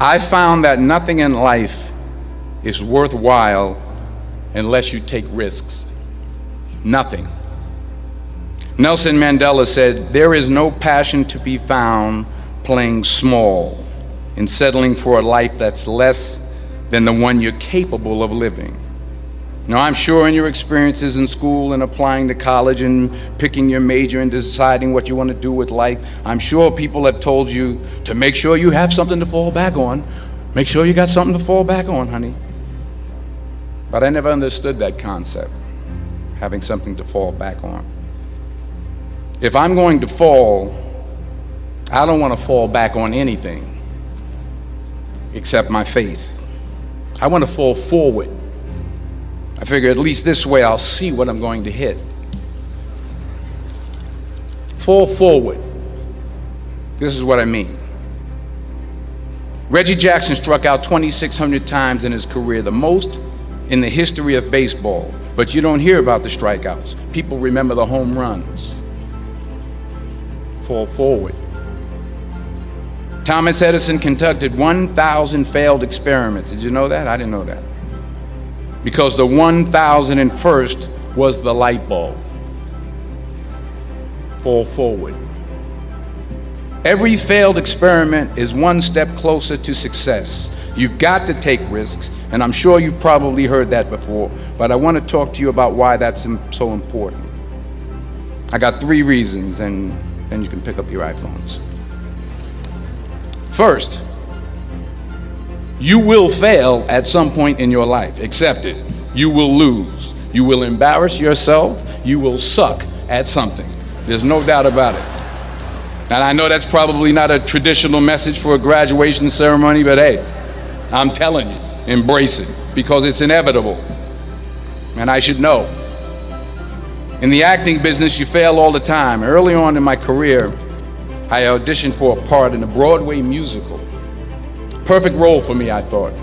I found that nothing in life is worthwhile unless you take risks. Nothing. Nelson Mandela said, "There is no passion to be found playing small and settling for a life that's less than the one you're capable of living." Now, I'm sure in your experiences in school and applying to college and picking your major and deciding what you want to do with life, I'm sure people have told you to make sure you have something to fall back on. Make sure you got something to fall back on, honey. But I never understood that concept, having something to fall back on. If I'm going to fall, I don't want to fall back on anything except my faith. I want to fall forward. I figure at least this way I'll see what I'm going to hit. Fall forward. This is what I mean. Reggie Jackson struck out 2,600 times in his career, the most in the history of baseball. But you don't hear about the strikeouts. People remember the home runs. Fall forward. Thomas Edison conducted 1,000 failed experiments. Did you know that? I didn't know that. Because the 1,001st was the light bulb. Fall forward. Every failed experiment is one step closer to success. You've got to take risks, and I'm sure you've probably heard that before, but I want to talk to you about why that's so important. I got 3 reasons, and then you can pick up your iPhones. First, you will fail at some point in your life. Accept it. You will lose. You will embarrass yourself. You will suck at something. There's no doubt about it. And I know that's probably not a traditional message for a graduation ceremony, but hey, I'm telling you, embrace it, because it's inevitable. And I should know. In the acting business, you fail all the time. Early on in my career, I auditioned for a part in a Broadway musical. Perfect role for me, I thought,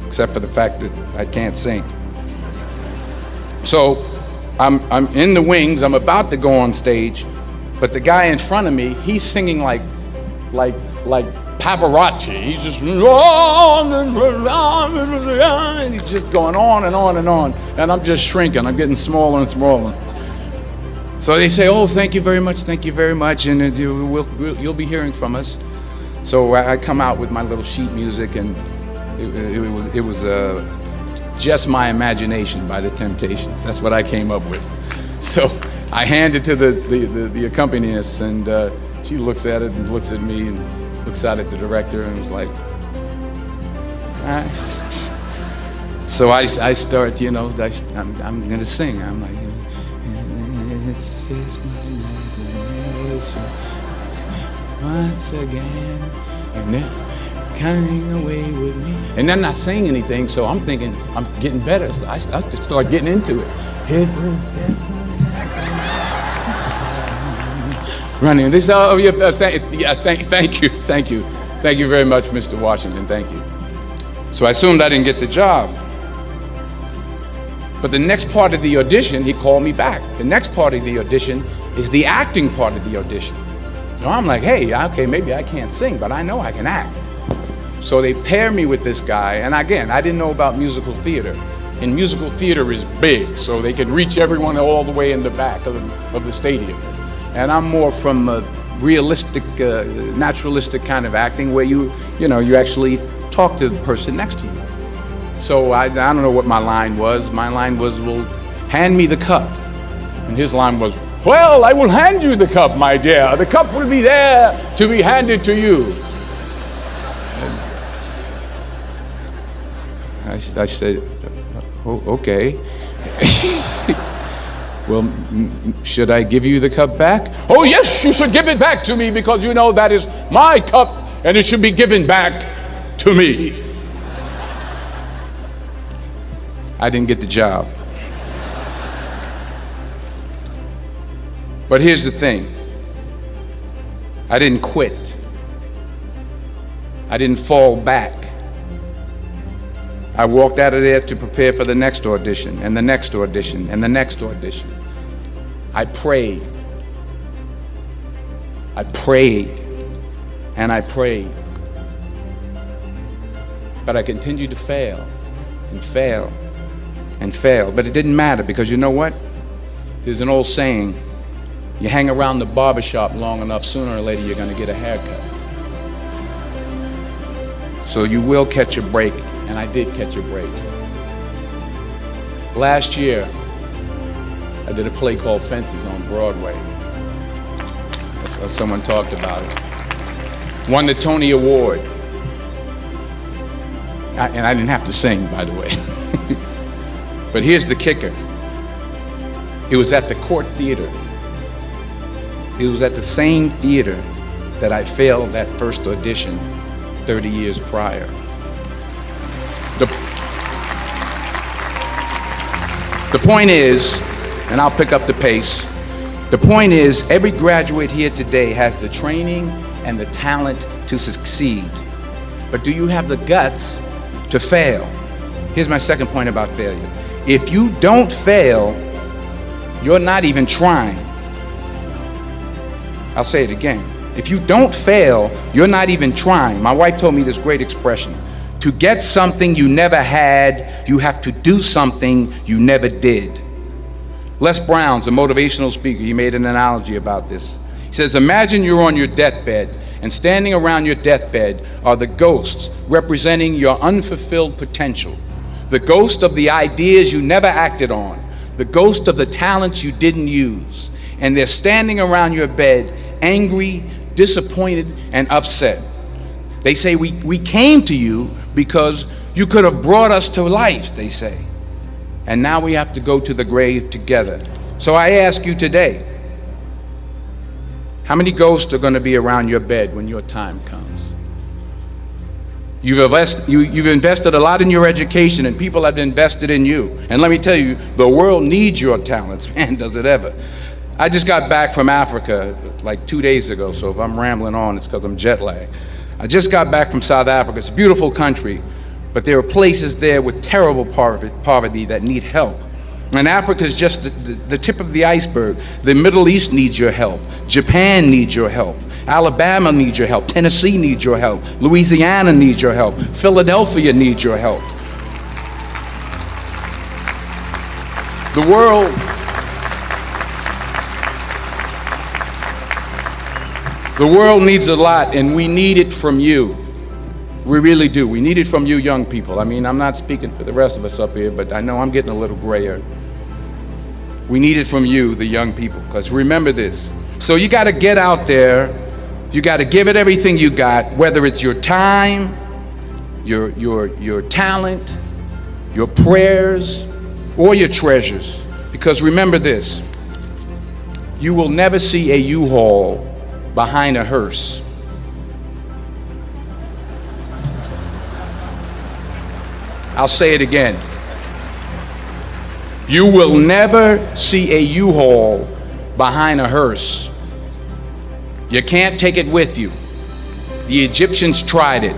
except for the fact that I can't sing. So I'm in the wings, I'm about to go on stage, but the guy in front of me, he's singing like Pavarotti. He's just and he's just going on and on and on, and I'm just shrinking. I'm getting smaller and smaller. So they say, "Oh, thank you very much, and you'll be hearing from us." So I come out with my little sheet music, and it was Just My Imagination by the Temptations. That's what I came up with. So I hand it to the accompanist, and she looks at it and looks at me and looks out at the director and was like, So I start, I'm gonna sing. I'm like, it's just my imagination once again, and they're coming away with me. And they're not saying anything, so I'm thinking I'm getting better. So I start getting into it. It was just my running. This, oh yeah, thank you very much, Mr. Washington. Thank you. So I assumed I didn't get the job. But the next part of the audition, he called me back. The next part of the audition is the acting part of the audition. So I'm like, hey, okay, maybe I can't sing, but I know I can act. So they pair me with this guy, and again, I didn't know about musical theater. And musical theater is big, so they can reach everyone all the way in the back of the stadium. And I'm more from a realistic, naturalistic kind of acting where you actually talk to the person next to you. So I don't know what my line was. My line was, well, hand me the cup. And his line was, well, I will hand you the cup, my dear. The cup will be there to be handed to you. And I said, oh, okay. Well, should I give you the cup back? Oh, yes, you should give it back to me, because that is my cup and it should be given back to me. I didn't get the job. But here's the thing. I didn't quit. I didn't fall back. I walked out of there to prepare for the next audition, and the next audition, and the next audition. I prayed. I prayed. And I prayed. But I continued to fail and fail and fail. But it didn't matter, because you know what? There's an old saying, you hang around the barbershop long enough, sooner or later you're going to get a haircut. So you will catch a break, and I did catch a break. Last year, I did a play called Fences on Broadway. Someone talked about it. Won the Tony Award. And I didn't have to sing, by the way. But here's the kicker. It was at the Court Theater. It was at the same theater that I failed that first audition 30 years prior. The point is, and I'll pick up the pace, the point is, every graduate here today has the training and the talent to succeed. But do you have the guts to fail? Here's my second point about failure. If you don't fail, you're not even trying. I'll say it again. If you don't fail, you're not even trying. My wife told me this great expression. To get something you never had, you have to do something you never did. Les Brown's a motivational speaker. He made an analogy about this. He says, imagine you're on your deathbed, and standing around your deathbed are the ghosts representing your unfulfilled potential. The ghost of the ideas you never acted on. The ghost of the talents you didn't use. And they're standing around your bed, angry, disappointed, and upset. They say, we came to you because you could have brought us to life, they say. And now we have to go to the grave together. So I ask you today, how many ghosts are going to be around your bed when your time comes? You've invested a lot in your education, and people have invested in you. And let me tell you, the world needs your talents. Man, does it ever. I just got back from Africa like 2 days ago, so if I'm rambling on, it's because I'm jet lagged. I just got back from South Africa. It's a beautiful country, but there are places there with terrible poverty that need help. And Africa is just the tip of the iceberg. The Middle East needs your help. Japan needs your help. Alabama needs your help. Tennessee needs your help. Louisiana needs your help. Philadelphia needs your help. The world needs a lot, and we need it from you. We really do. We need it from you young people. I mean, I'm not speaking for the rest of us up here, but I know I'm getting a little grayer. We need it from you, the young people, because remember this. So you got to get out there. You got to give it everything you got, whether it's your time, your talent, your prayers, or your treasures. Because remember this. You will never see a U-Haul behind a hearse. I'll say it again. You will never see a U-Haul behind a hearse. You can't take it with you. The Egyptians tried it,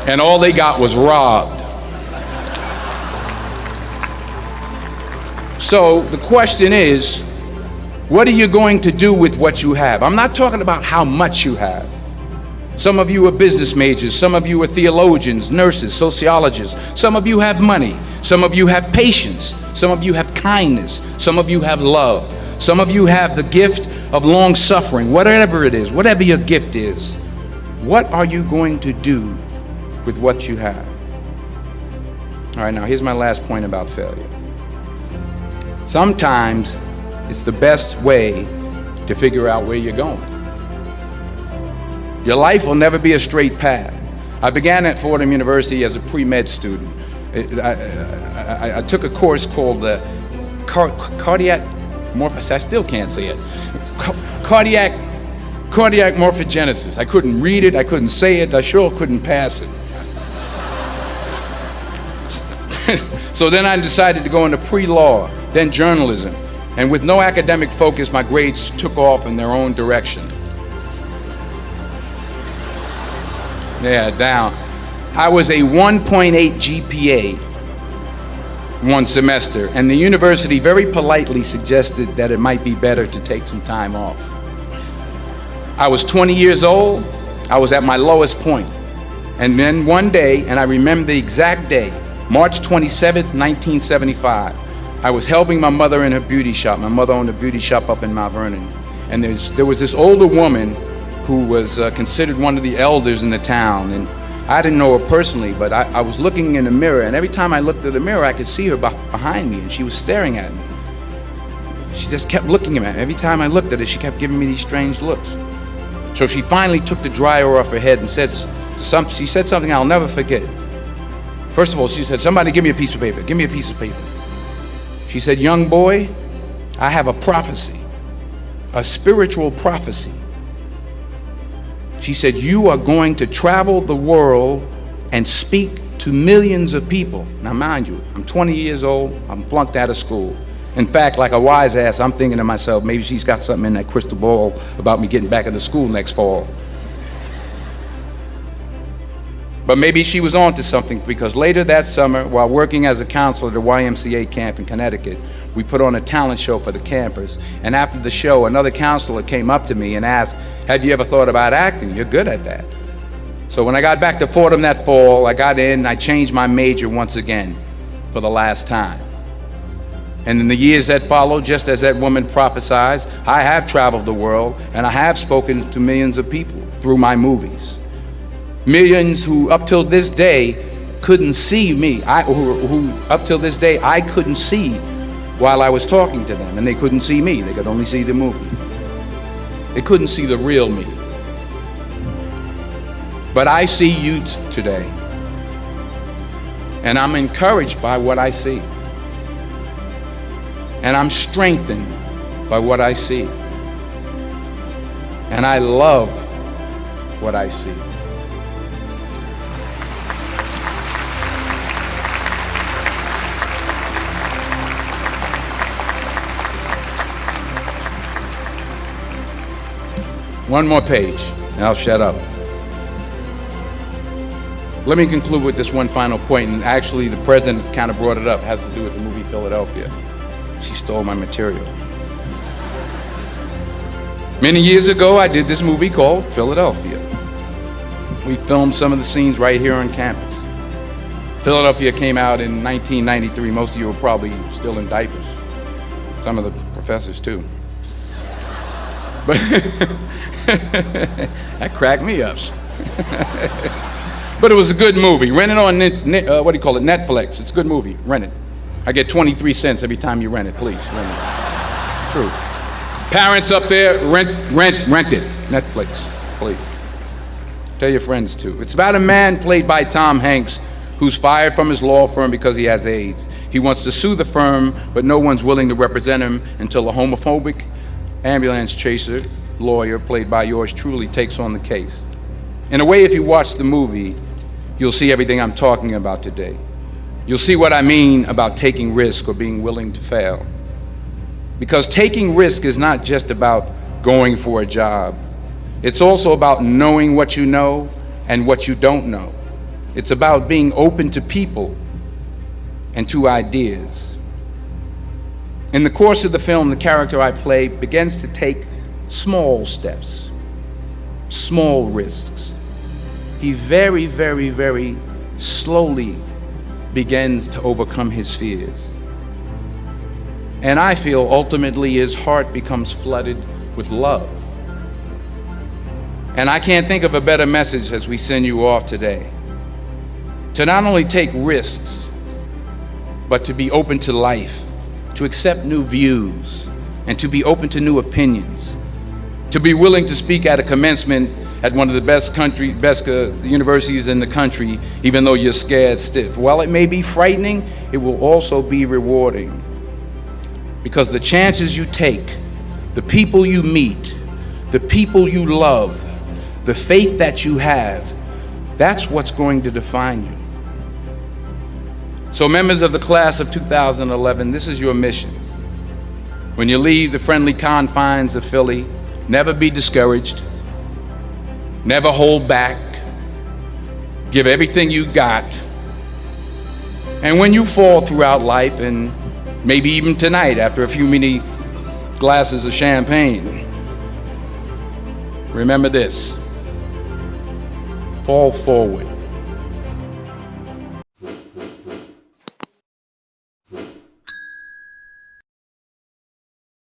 and all they got was robbed. So the question is, what are you going to do with what you have? I'm not talking about how much you have. Some of you are business majors. Some of you are theologians, nurses, sociologists. Some of you have money. Some of you have patience. Some of you have kindness. Some of you have love. Some of you have the gift of long suffering. Whatever it is, whatever your gift is, what are you going to do with what you have? All right, now here's my last point about failure. Sometimes it's the best way to figure out where you're going. Your life will never be a straight path. I began at Fordham University as a pre-med student. I took a course called cardiac morphogenesis. I still can't say it. Cardiac morphogenesis. I couldn't read it. I couldn't say it. I sure couldn't pass it. So then I decided to go into pre-law, then journalism. And with no academic focus, my grades took off in their own direction. Yeah, down. I was a 1.8 GPA one semester, and the university very politely suggested that it might be better to take some time off. I was 20 years old. I was at my lowest point. And then one day, and I remember the exact day, March 27th, 1975, I was helping my mother in her beauty shop. My mother owned a beauty shop up in Mount Vernon. And there was this older woman who was considered one of the elders in the town. And I didn't know her personally, but I was looking in the mirror, and every time I looked at the mirror, I could see her behind me, and she was staring at me. She just kept looking at me. Every time I looked at her, she kept giving me these strange looks. So she finally took the dryer off her head and she said something I'll never forget. First of all, she said, "Somebody give me a piece of paper. Give me a piece of paper." She said, "Young boy, I have a prophecy, a spiritual prophecy." She said, "You are going to travel the world and speak to millions of people." Now mind you, I'm 20 years old, I'm flunked out of school. In fact, like a wise ass, I'm thinking to myself, maybe she's got something in that crystal ball about me getting back into school next fall. But maybe she was on to something, because later that summer, while working as a counselor at a YMCA camp in Connecticut, we put on a talent show for the campers. And after the show, another counselor came up to me and asked, "Have you ever thought about acting? You're good at that." So when I got back to Fordham that fall, I got in and I changed my major once again for the last time. And in the years that followed, just as that woman prophesied, I have traveled the world and I have spoken to millions of people through my movies. Millions who up till this day couldn't see me, who up till this day I couldn't see while I was talking to them, and they couldn't see me, they could only see the movie. They couldn't see the real me. But I see you today, and I'm encouraged by what I see. And I'm strengthened by what I see. And I love what I see. One more page, and I'll shut up. Let me conclude with this one final point, and actually the president kind of brought it up. It has to do with the movie Philadelphia. She stole my material. Many years ago, I did this movie called Philadelphia. We filmed some of the scenes right here on campus. Philadelphia came out in 1993. Most of you were probably still in diapers. Some of the professors too. But that cracked me up. But it was a good movie. Rent it on Netflix. It's a good movie. Rent it. I get 23 cents every time you rent it. Please, rent it. True. Parents up there, rent it. Netflix, please. Tell your friends too. It's about a man played by Tom Hanks who's fired from his law firm because he has AIDS. He wants to sue the firm, but no one's willing to represent him until a homophobic ambulance chaser lawyer, played by yours truly, takes on the case. In a way, if you watch the movie, you'll see everything I'm talking about today. You'll see what I mean about taking risk or being willing to fail. Because taking risk is not just about going for a job. It's also about knowing what you know and what you don't know. It's about being open to people and to ideas. In the course of the film, the character I play begins to take small steps, small risks. He very, very, very slowly begins to overcome his fears. And I feel ultimately his heart becomes flooded with love. And I can't think of a better message as we send you off today. To not only take risks, but to be open to life, to accept new views, and to be open to new opinions, to be willing to speak at a commencement at one of the best universities in the country, even though you're scared stiff. While it may be frightening, it will also be rewarding. Because the chances you take, the people you meet, the people you love, the faith that you have, that's what's going to define you. So members of the class of 2011, this is your mission. When you leave the friendly confines of Philly, never be discouraged, never hold back, give everything you got. And when you fall throughout life, and maybe even tonight after a few many glasses of champagne, remember this: fall forward.